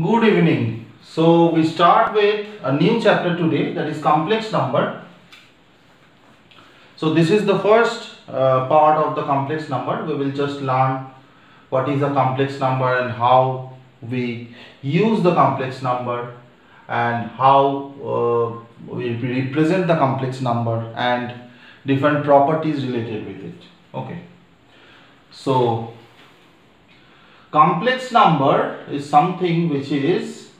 Good evening. So we start with a new chapter today, that is complex number. So this is the first part of the complex number. We will just learn what is a complex number and how we use the complex number and how we represent the complex number and different properties related with it. Okay. So complex number is something which is,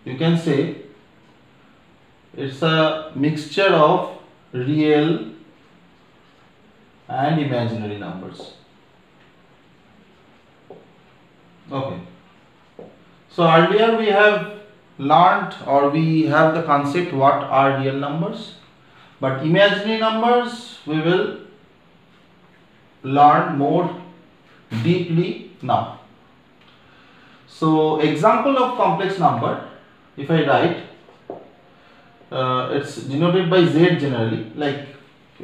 you can say, it's a mixture of real and imaginary numbers. Okay. So earlier we have learnt, or we have the concept what are real numbers, but imaginary numbers we will learn more deeply now. So example of complex number, if I write, it's denoted by z generally, like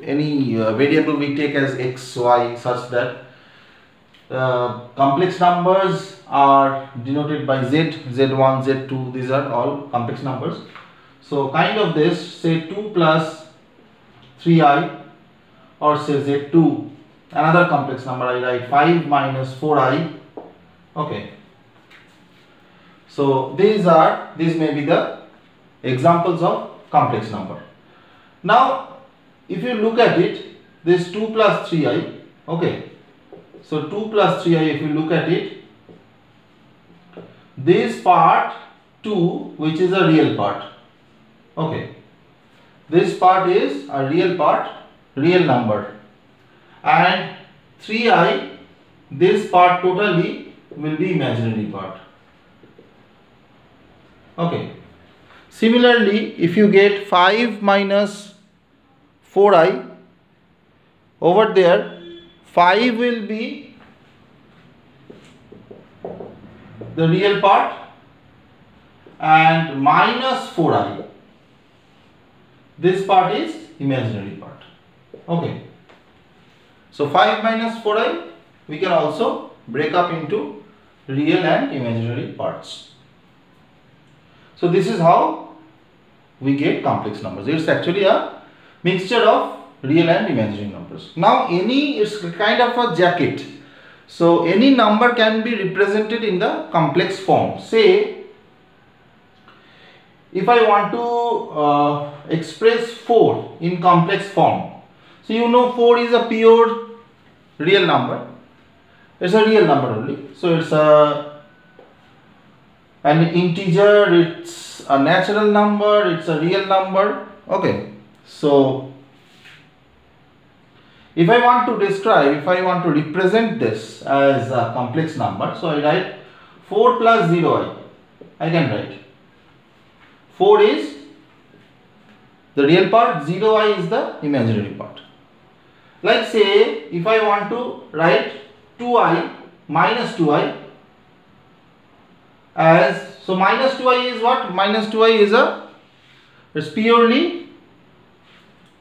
any variable we take as x, y, such that complex numbers are denoted by z, z1, z2, these are all complex numbers. So kind of this, say 2 plus 3i, or say z2, another complex number I write 5 minus 4i. Okay. So these may be the examples of complex number. Now if you look at it, this 2 plus 3i, okay, so 2 plus 3i, if you look at it, this part 2, which is a real part, okay, this part is a real part, real number, and 3i, this part totally will be imaginary part. Okay. Similarly, if you get 5 minus 4i, over there 5 will be the real part and minus 4i, this part is imaginary part. Okay. So 5 minus 4i we can also break up into real and imaginary parts. So this is how we get complex numbers. It's actually a mixture of real and imaginary numbers. Now it's kind of a jacket. So any number can be represented in the complex form. Say if I want to express 4 in complex form. So you know 4 is a pure real number. It's a real number only. So it's an integer, it's a natural number, it's a real number. Okay. So if I want to describe, if I want to represent this as a complex number, so I write 4 plus 0i. I can write 4 is the real part, 0i is the imaginary part. Like say if I want to write 2i minus 2i as, so minus 2i is what? Minus 2i is it's purely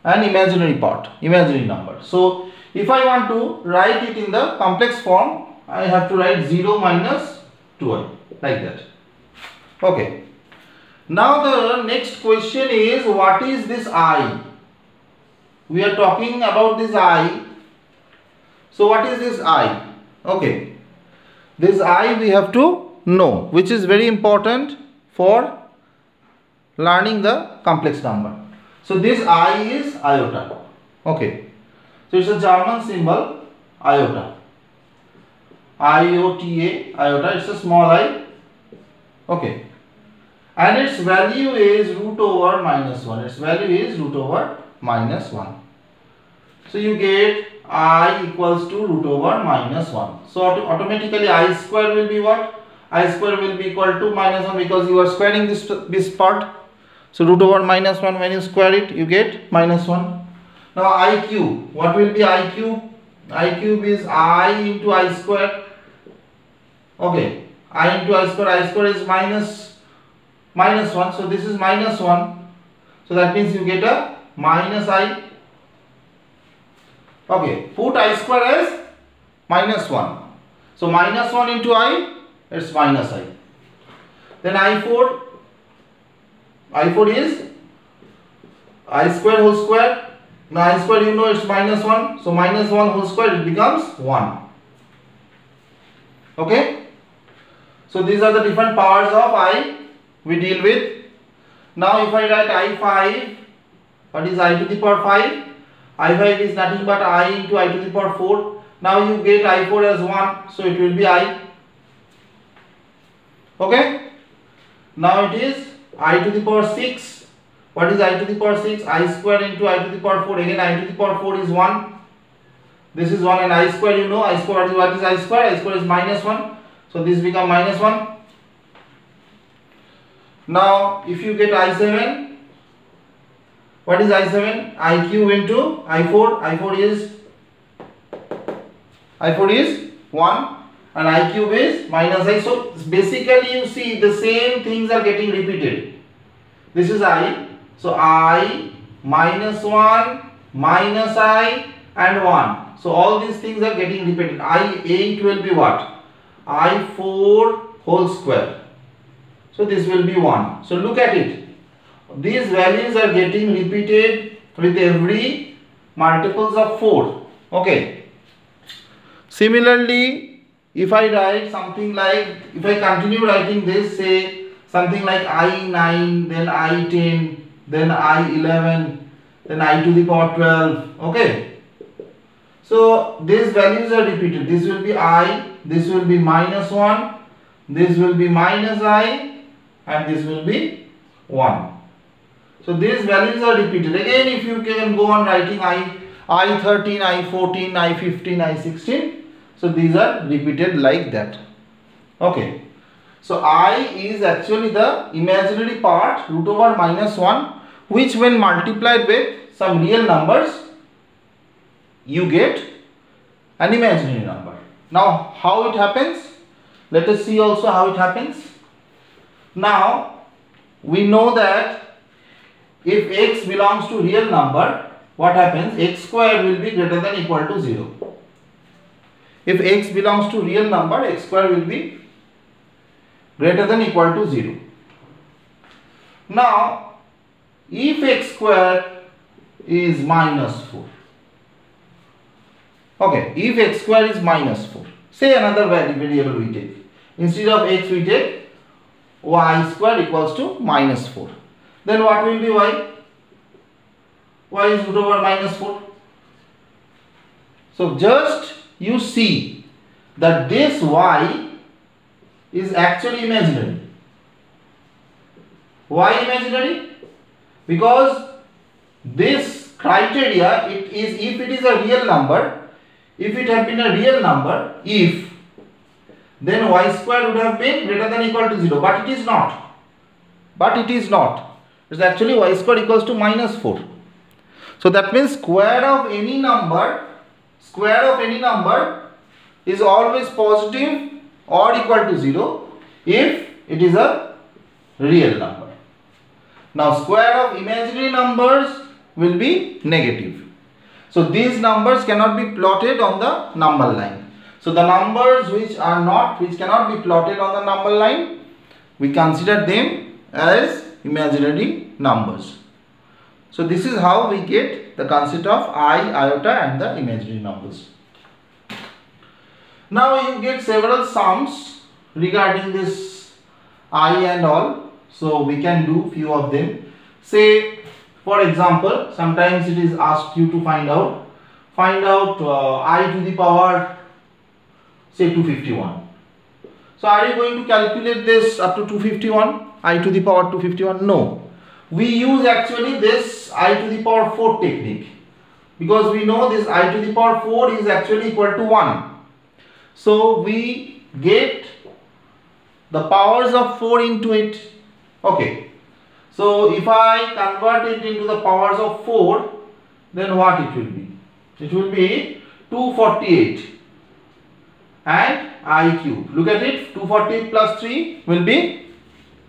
an imaginary part, imaginary number. So if I want to write it in the complex form, I have to write 0 minus 2i, like that. Okay. Now the next question is, what is this I? We are talking about this I. So what is this I? Okay. This I we have to know, which is very important for learning the complex number. So this I is iota. Okay. So it's a German symbol, iota. IOTA, iota, it's a small I. Okay. And its value is root over minus 1. Its value is root over minus 1. So you get I equals to root over minus 1. So automatically I square will be what? I square will be equal to minus 1, because you are squaring this part. So root over minus 1, when you square it, you get minus 1. Now I cube, what will be I cube? I cube is I into I square. Okay, I into I square is minus 1. So this is minus 1. So that means you get a minus I. Okay, put I square as minus 1. So minus 1 into I, it's minus I. Then I4 is I square whole square. Now I square, you know, it's minus 1. So minus 1 whole square, it becomes 1. Okay. So these are the different powers of I we deal with. Now if I write I5, what is I to the power 5? I5 is nothing but I into I to the power 4. Now you get I4 as 1, so it will be I. Okay. Now it is I to the power 6. What is I to the power 6? I square into I to the power 4. Again, I to the power 4 is 1. This is 1, and I square, you know, I square, what is I square? I square is minus 1. So this become minus 1. Now if you get I7, what is I7? I cube into I4. I4 is 1 and I cube is minus I. So basically you see the same things are getting repeated. This is I. So I minus 1 minus I and 1. So all these things are getting repeated. I8 will be what? I4 whole square. So this will be 1. So look at it. These values are getting repeated with every multiples of 4. Okay. Similarly, if I write something like, if I continue writing this, say something like I9, then I10, then I11, then I to the power 12. Okay. So these values are repeated. This will be I, this will be minus 1, this will be minus I, and this will be 1. So these values are repeated. Again, if you can go on writing I13, I14, I15, I16. So these are repeated like that. Okay. So I is actually the imaginary part root over minus 1, which when multiplied with some real numbers, you get an imaginary number. Now how it happens? Let us see also how it happens. Now we know that if x belongs to real number, what happens? X square will be greater than equal to 0. If x belongs to real number, x square will be greater than equal to 0. Now if x square is minus 4. Okay, if x square is minus 4, say another variable we take. Instead of x we take y square equals to minus 4. Then what will be y? Y is root over minus 4. So just you see that this y is actually imaginary. Why imaginary? Because this criteria, it is if it is a real number, if it had been a real number, if, then y square would have been greater than equal to 0, but it is not. But it is not. It's actually y square equals to minus 4. So that means square of any number is always positive or equal to 0 if it is a real number. Now square of imaginary numbers will be negative. So these numbers cannot be plotted on the number line. So the numbers which cannot be plotted on the number line, we consider them as imaginary numbers. So this is how we get the concept of I, iota and the imaginary numbers. Now you get several sums regarding this I and all. So we can do few of them. Say for example, sometimes it is asked you to find out I to the power say 251. So are you going to calculate this up to 251? I to the power 251? No. We use actually this I to the power 4 technique, because we know this I to the power 4 is actually equal to 1. So we get the powers of 4 into it. Okay. So if I convert it into the powers of 4, then what it will be? It will be 248 and I cube. Look at it, 248 plus 3 will be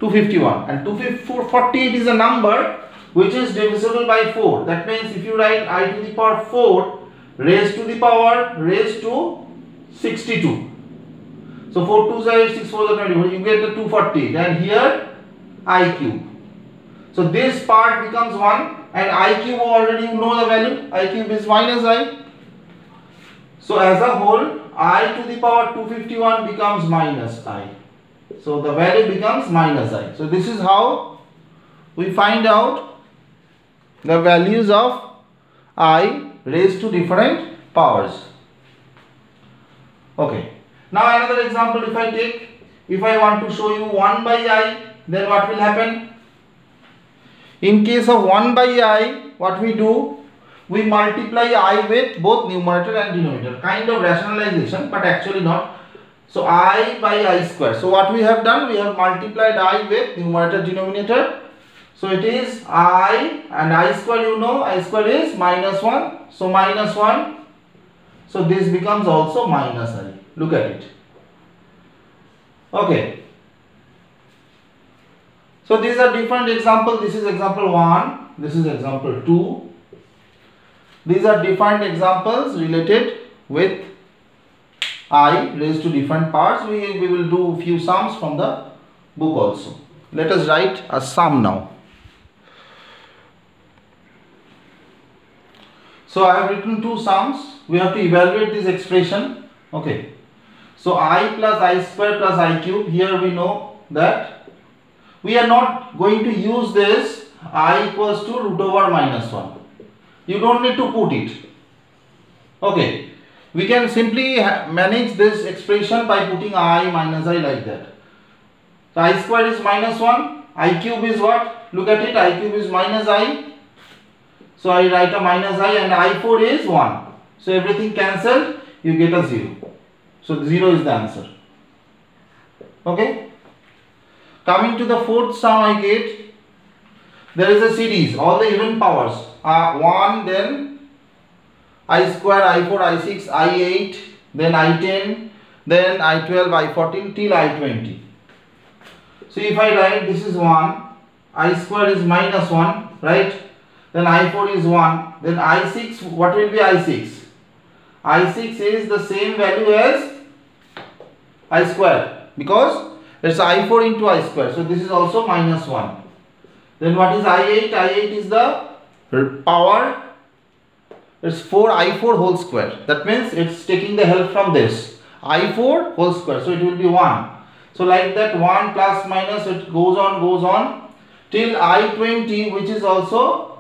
251, and 248 is a number which is divisible by 4. That means if you write I to the power 4 raised to the power raised to 62. So 4 2s are 8, 6 4s are 24. You get the 240, and here I cube. So this part becomes 1, and I cube already you know the value. I cube is minus I. So as a whole, I to the power 251 becomes minus I. So the value becomes minus I. So this is how we find out the values of I raised to different powers. Okay. Now another example, if I want to show you 1 by I, then what will happen? In case of 1 by I, what we do? We multiply I with both numerator and denominator. Kind of rationalization, but actually not. So I by I square. So what we have done? We have multiplied I with numerator denominator. So it is I, and I square, you know, I square is minus 1. So minus 1. So this becomes also minus I. Look at it. Okay. So these are different examples. This is example 1. This is example 2. These are different examples related with I raised to different parts. We will do few sums from the book also. Let us write a sum now. So I have written two sums. We have to evaluate this expression. Okay. So I plus I square plus I cube. Here we know that we are not going to use this I equals to root over minus 1. You don't need to put it. Okay. We can simply manage this expression by putting I minus I like that. So I square is minus 1. I cube is what? Look at it. I cube is minus I. So I write a minus I, and I4 is 1. So everything cancelled. You get a 0. So 0 is the answer. Okay. Coming to the fourth sum I get. There is a series. All the even powers. 1, then I square, I4, I6, I8, then I10, then I12, I14 till I20. So if I write this is 1, I square is minus 1, right? Then I4 is 1, then I6, what will be I6? I6 is the same value as I square because it's I4 into I square. So this is also minus 1. Then what is I8? I8 is the power. It's 4I4 whole square. That means it's taking the help from this. I4 whole square. So it will be 1. So like that 1 plus minus it goes on till I20, which is also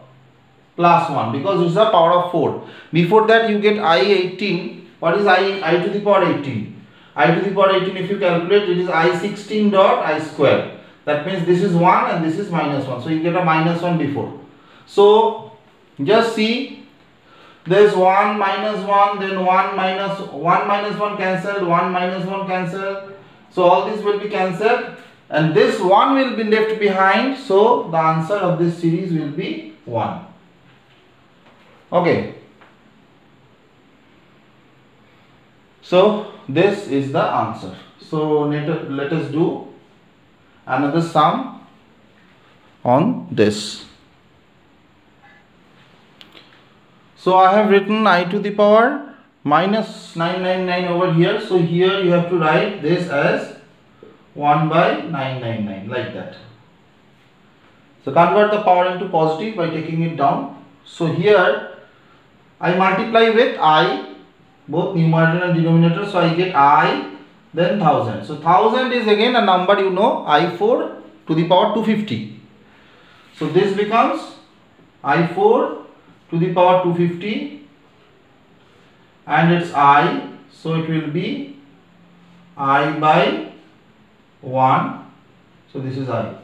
plus 1 because it's the power of 4. Before that you get I18. What is I to the power 18? I to the power 18, if you calculate, it is I16 dot I square. That means this is 1 and this is minus 1. So you get a minus 1 before. So just see, there is 1 minus 1, then 1 minus 1 cancelled, 1 minus 1 cancelled. So all this will be cancelled and this 1 will be left behind. So the answer of this series will be 1. Okay. So this is the answer. So let us do another sum on this. So I have written I to the power minus 999 over here. So here you have to write this as 1 by 999 like that. So convert the power into positive by taking it down. So here I multiply with I, both numerator and denominator. So I get I, then 1000. So 1000 is again a number you know, I4 to the power 250. So this becomes I4 to the power 250 and it's I. So it will be I by 1. So this is I.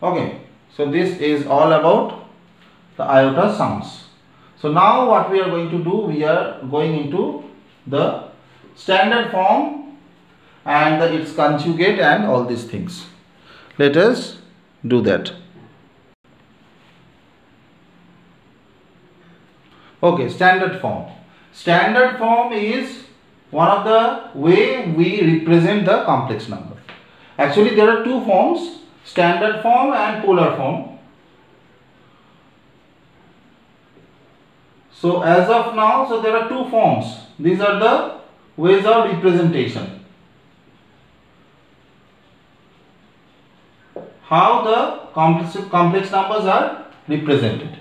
Okay. So this is all about the iota sums. So now what we are going to do, we are going into the standard form and its conjugate and all these things. Let us do that. Okay, standard form. Standard form is one of the way we represent the complex number. Actually there are two forms, standard form and polar form. So as of now, so there are two forms. These are the ways of representation. How the complex numbers are represented.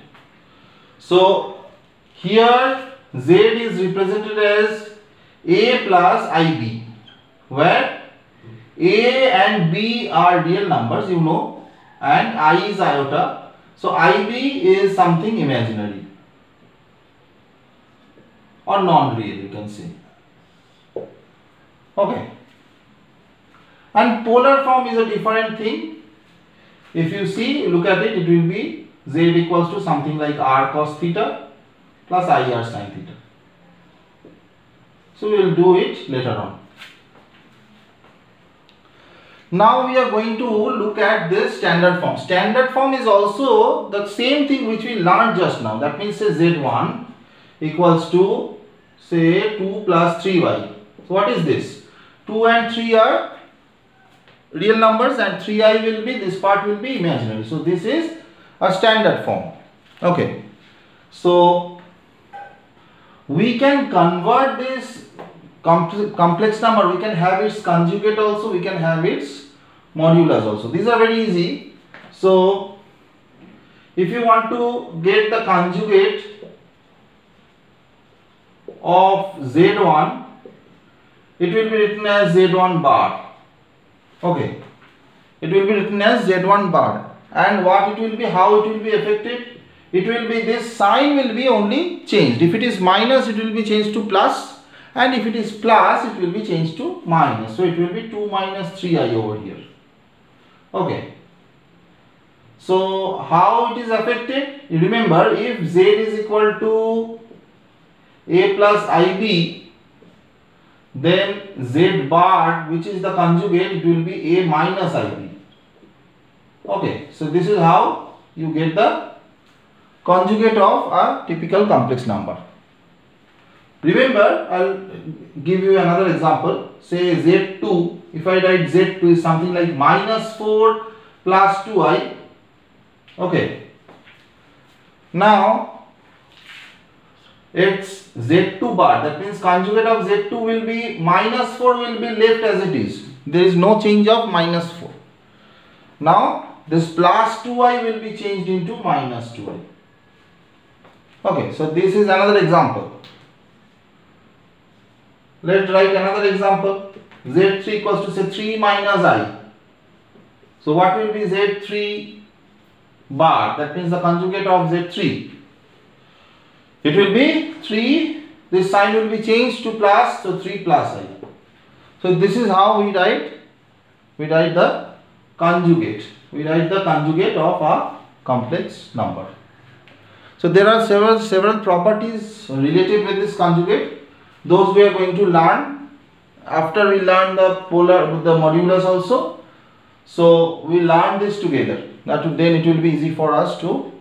So here Z is represented as A plus IB, where A and B are real numbers, you know, and I is iota. So IB is something imaginary or non-real, you can say. Okay. And polar form is a different thing. If you see, look at it, it will be Z equals to something like R cos theta plus IR sin theta. So we will do it later on. Now we are going to look at this standard form. Standard form is also the same thing which we learned just now. That means say Z1 equals to say 2 plus 3y. So what is this? 2 and 3 are real numbers and 3i will be, this part will be imaginary. So this is a standard form. Okay. So we can convert this complex number, we can have its conjugate also, we can have its modulus also. These are very easy. So if you want to get the conjugate of Z1, it will be written as Z1 bar. Okay, it will be written as Z1 bar. And what it will be, how it will be affected? It will be, this sign will be only changed. If it is minus, it will be changed to plus, and if it is plus, it will be changed to minus. So it will be 2 minus 3i over here. Okay. So how it is affected? You remember, if Z is equal to A plus IB, then Z bar, which is the conjugate, it will be A minus IB. Okay, so this is how you get the conjugate of a typical complex number. Remember, I will give you another example. Say Z2, if I write Z2 is something like minus 4 plus 2i. Okay. Now, it's Z2 bar. That means conjugate of Z2 will be minus 4 will be left as it is. There is no change of minus 4. Now, this plus 2i will be changed into minus 2i. Okay, so this is another example. Let's write another example. Z3 equals to say 3 minus I. So what will be Z3 bar? That means the conjugate of Z3. It will be 3, this sign will be changed to plus, so 3 plus I. So this is how we write the conjugate. We write the conjugate of a complex number. So there are several properties related with this conjugate. Those we are going to learn after we learn the modulus also. So we learn this together. Then it will be easy for us to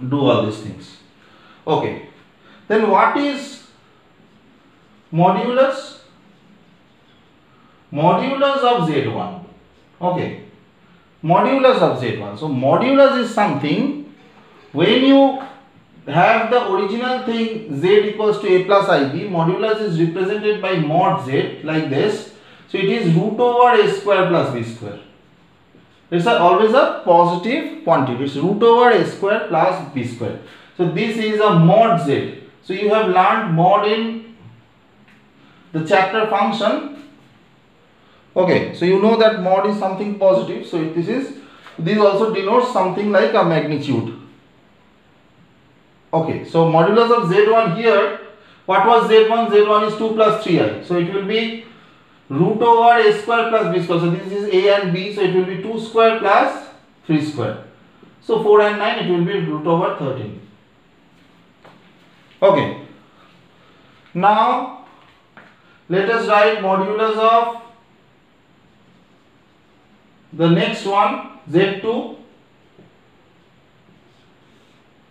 do all these things. Okay. Then what is modulus? Modulus of Z1. Okay. Modulus of Z1. So modulus is something when you have the original thing Z equals to A plus IB, modulus is represented by mod Z like this. So it is root over A square plus B square. It's always a positive quantity. It's root over A square plus B square. So this is a mod Z. So you have learned mod in the chapter function. Okay, so you know that mod is something positive. So this also denotes something like a magnitude. Okay, so modulus of Z1 here, what was Z1? Z1 is 2 plus 3i. So it will be root over A square plus B square. So this is A and B. So it will be 2 square plus 3 square. So 4 and 9, it will be root over 13. Okay. Now, let us write modulus of the next one, Z2.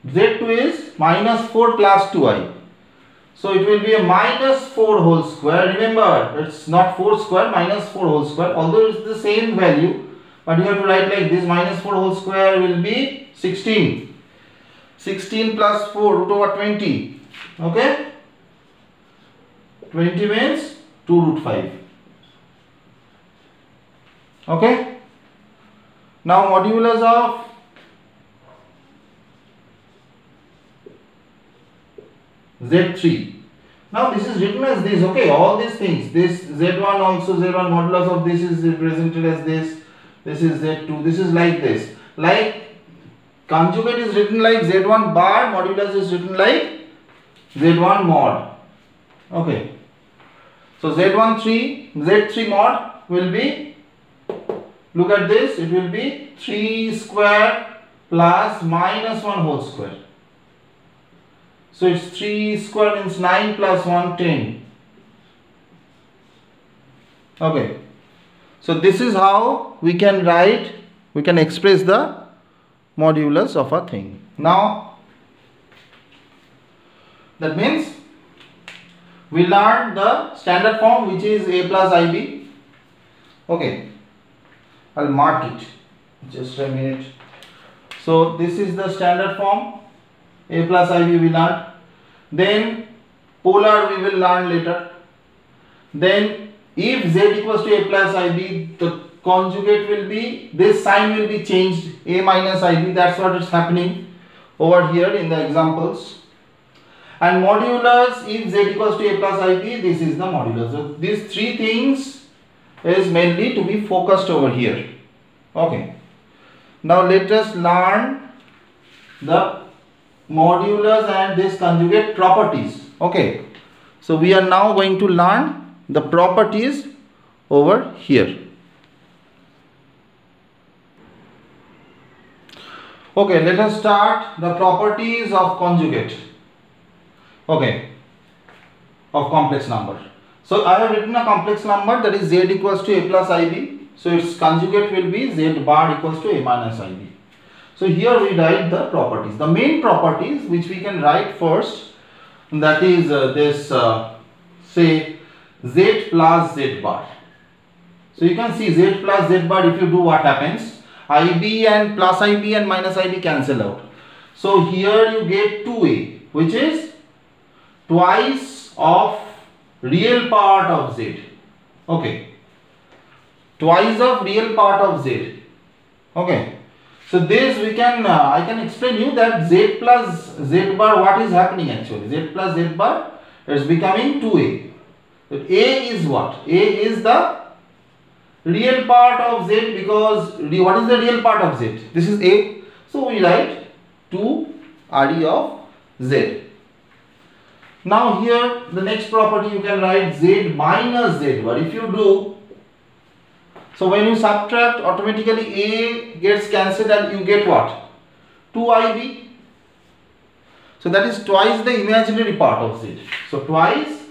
Z2 is minus 4 plus 2i. So it will be a minus 4 whole square. Remember, it's not 4 square, minus 4 whole square. Although it's the same value, but you have to write like this, minus 4 whole square will be 16. 16 plus 4 root over 20. Okay, 20 means 2 root 5. Okay, now modulus of Z3. Now this is written as this. Okay, all these things, this Z1 also, Z1 modulus of this is represented as this. This is Z2. This is like this. Like conjugate is written like Z1 bar, modulus is written like Z1 mod. Okay, so Z3 mod will be, look at this, it will be 3 square plus minus 1 whole square. So it's 3 square means 9 plus 1, 10. Okay, so this is how we can write, we can express the modulus of a thing. Now that means we learned the standard form, which is a plus ib. Okay, I'll mark it, just a minute. So this is the standard form, a plus ib we learned. Then polar we will learn later. Then if z equals to a plus ib, the conjugate will be, this sign will be changed, a minus ib. That's what is happening over here in the examples. And modulus, if z equals to a plus ib, this is the modulus. So these three things is mainly to be focused over here. Okay, now let us learn the modulus and this conjugate properties. Okay, so we are now going to learn the properties over here. Okay, let us start the properties of conjugate. Okay, of complex number. So I have written a complex number, that is z equals to a plus ib. So its conjugate will be z bar equals to a minus ib. So here we write the properties. The main properties which we can write first, that is say z plus z bar. So you can see z plus z bar, if you do, what happens? ib and plus ib and minus ib cancel out. So here you get 2a, which is twice of real part of z. Okay, twice of real part of z. Okay, so this we can I can explain you that z plus z bar, what is happening actually? Z plus z bar is becoming 2a. So a is what? A is the real part of z, because what is the real part of z? This is a. So we write 2 re of z. Now here the next property you can write z minus z bar. If you do, so when you subtract, automatically a gets cancelled and you get what? 2ib. So that is twice the imaginary part of z. So twice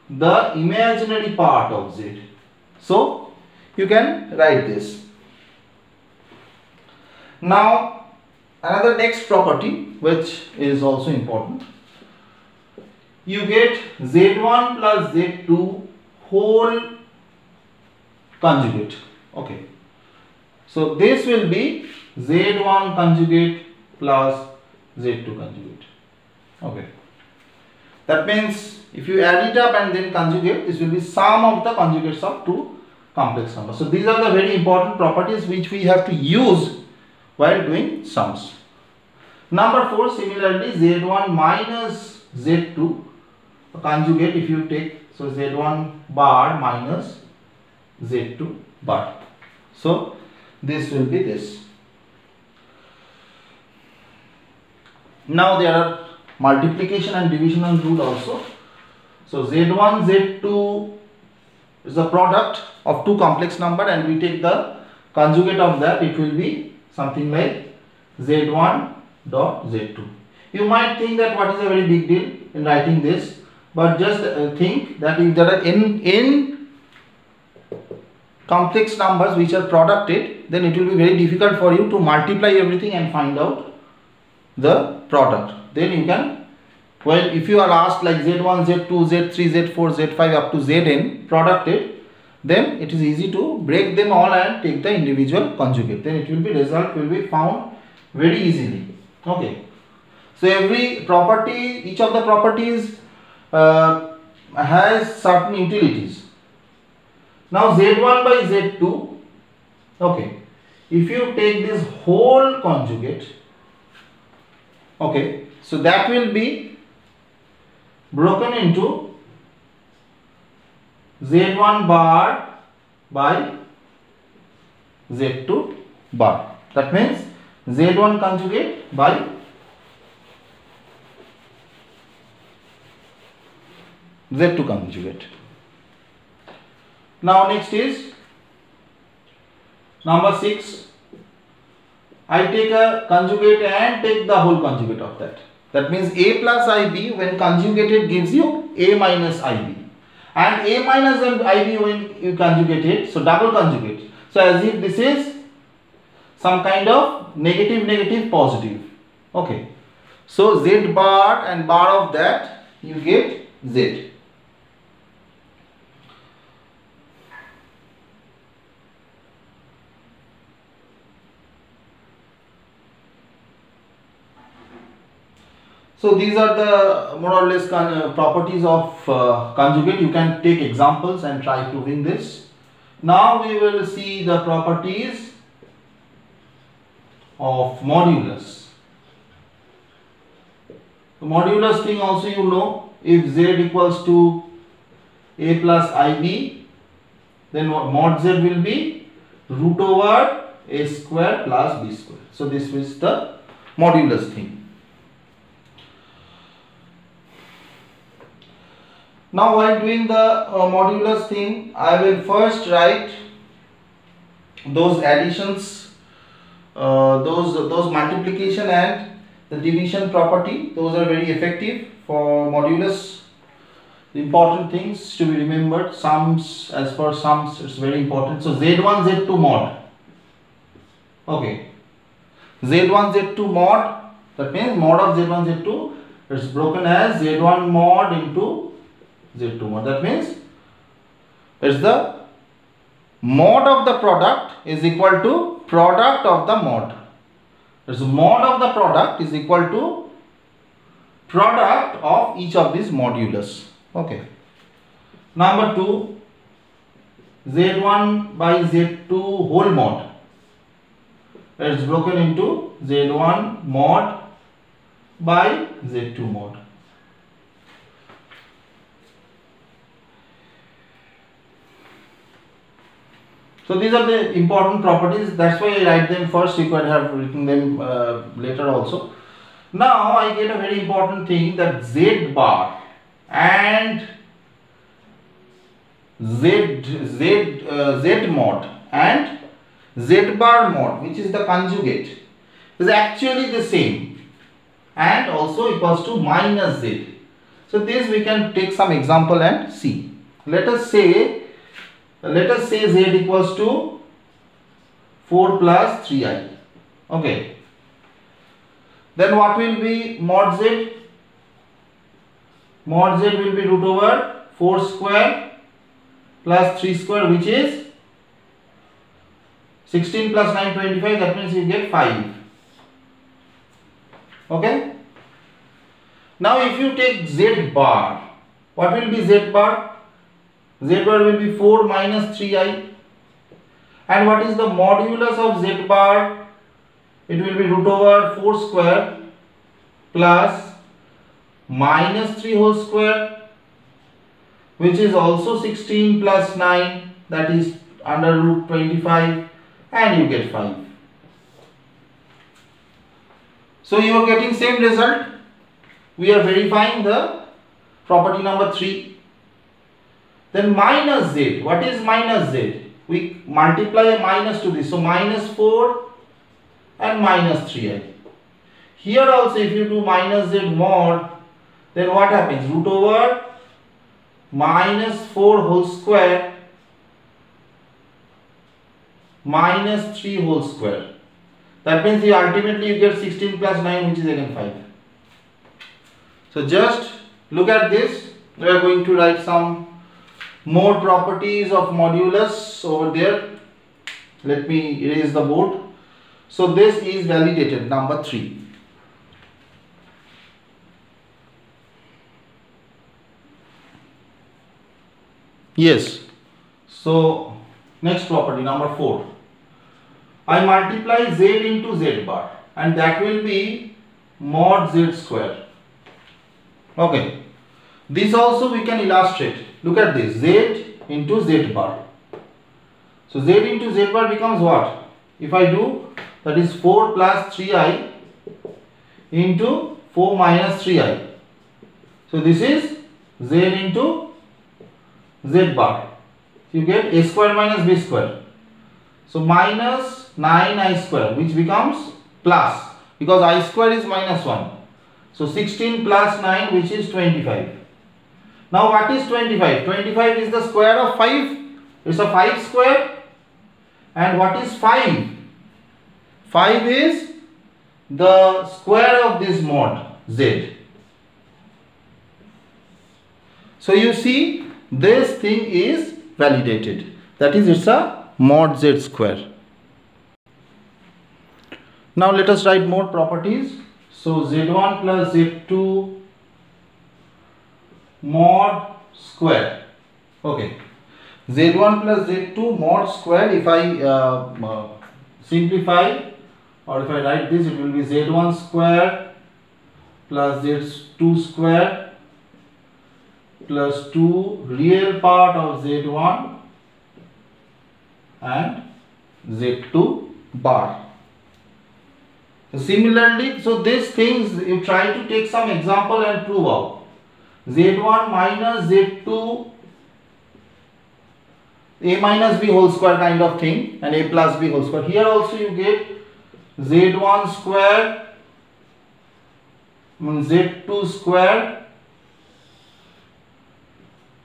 the imaginary part of z. So you can write this. Now another next property which is also important, you get z1 plus z2 whole conjugate. Okay, so this will be z1 conjugate plus z2 conjugate. Okay, that means if you add it up and then conjugate, this will be sum of the conjugates of two complex numbers. So these are the very important properties which we have to use while doing sums. Number 4, similarly z1 minus z2 conjugate, if you take, so z1 bar minus z2 bar. So this will be this. Now there are multiplication and division rule also. So z1 z2 is a product of two complex number and we take the conjugate of that, it will be something like z1 dot z2. You might think that what is a very big deal in writing this, but just think that if there are n complex numbers which are producted, then it will be very difficult for you to multiply everything and find out the product. Then you can, well, if you are asked like z1, z2, z3, z4, z5 up to zn producted, then it is easy to break them all and take the individual conjugate. Then it will be, result will be found very easily. Okay, So every property, each of the properties has certain utilities. Now Z1 by Z2, okay, if you take this whole conjugate, okay, so that will be broken into Z1 bar by Z2 bar. That means Z1 conjugate by Z2 conjugate. Now next is number 6. I take a conjugate and take the whole conjugate of that. That means A plus IB when conjugated gives you A minus IB. And A minus IB when you conjugate it, so double conjugate. So as if this is some kind of negative positive. Okay. So Z bar and bar of that you get Z. So these are the more or less properties of conjugate. You can take examples and try proving this. Now we will see the properties of modulus. The modulus thing also you know, if Z equals to A plus IB, then mod Z will be root over A square plus B square. So this is the modulus thing. Now while doing the modulus thing, I will first write those additions, those multiplication and the division property. Those are very effective for modulus. The important things to be remembered, sums, as per sums it's very important. So Z1 Z2 mod, okay, Z1 Z2 mod, that means mod of Z1 Z2 is broken as Z1 mod into Z2 mod. That means it's the mod of the product is equal to product of the mod. It's mod of the product is equal to product of each of these modulus. Okay. Number 2, Z1 by Z2 whole mod. It's broken into Z1 mod by Z2 mod. So these are the important properties. That's why I write them first. You could have written them later also. Now I get a very important thing, that Z bar and Z mod and Z bar mod, which is the conjugate, is actually the same and also equals to minus Z. So this we can take some example and see. Let us say Z equals to 4 plus 3i. Okay. Then what will be mod Z? Mod Z will be root over 4 square plus 3 square, which is 16 plus 9, 25. That means you get 5. Okay. Now if you take Z bar, what will be Z bar? Z bar will be 4 minus 3i. And what is the modulus of Z bar? It will be root over 4 square plus minus 3 whole square, which is also 16 plus 9, that is under root 25, and you get 5. So you are getting same result. We are verifying the property number 3. Then minus Z. What is minus Z? We multiply a minus to this. So minus 4 and minus 3i. Here also if you do minus Z mod, then what happens? Root over minus 4 whole square minus 3 whole square. That means ultimately you get 16 plus 9, which is again 5. So just look at this. We are going to write some more properties of modulus over there. Let me erase the board. So this is validated, number 3. Yes. So next property number 4. I multiply z into z bar and that will be mod z square. Okay. This also we can illustrate. Look at this, z into z bar. So z into z bar becomes what? If I do, that is 4 plus 3i into 4 minus 3i. So this is z into z bar. You get a square minus b square. So minus 9i square, which becomes plus, because I square is minus 1. So 16 plus 9, which is 25. Now what is 25? 25 is the square of 5. It's a 5 square. And what is 5? 5 is the square of this mod z. So you see, this thing is validated. That is, it's a mod z square. Now let us write more properties. So z1 plus z2 mod square. Okay. z1 plus z2 mod square. If I simplify, or if I write this, it will be z1 square plus z2 square plus 2 real part of z1 and z2 bar. So similarly, so these things you try to take some example and prove out. z1 minus z2 a minus b whole square kind of thing, and a plus b whole square. Here also you get z1 square z2 square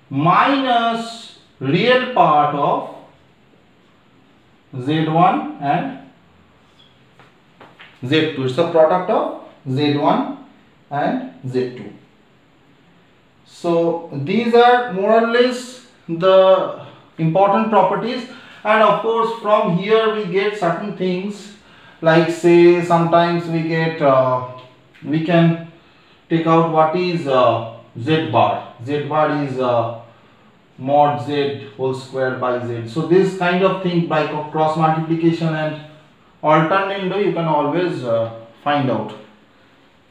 minus real part of z1 and z2. It's a product of z1 and z2. So these are more or less the important properties, and of course from here we get certain things, like say sometimes we get we can take out what is z bar. Z bar is mod z whole square by z. So this kind of thing by cross multiplication and alternando you can always find out.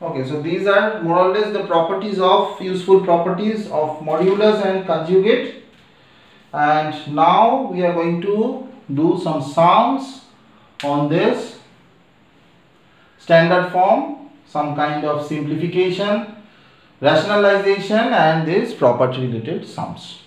Okay, so these are more or less the properties of useful properties of modulus and conjugate. And now we are going to do some sums on this standard form, some kind of simplification, rationalization, and these property related sums.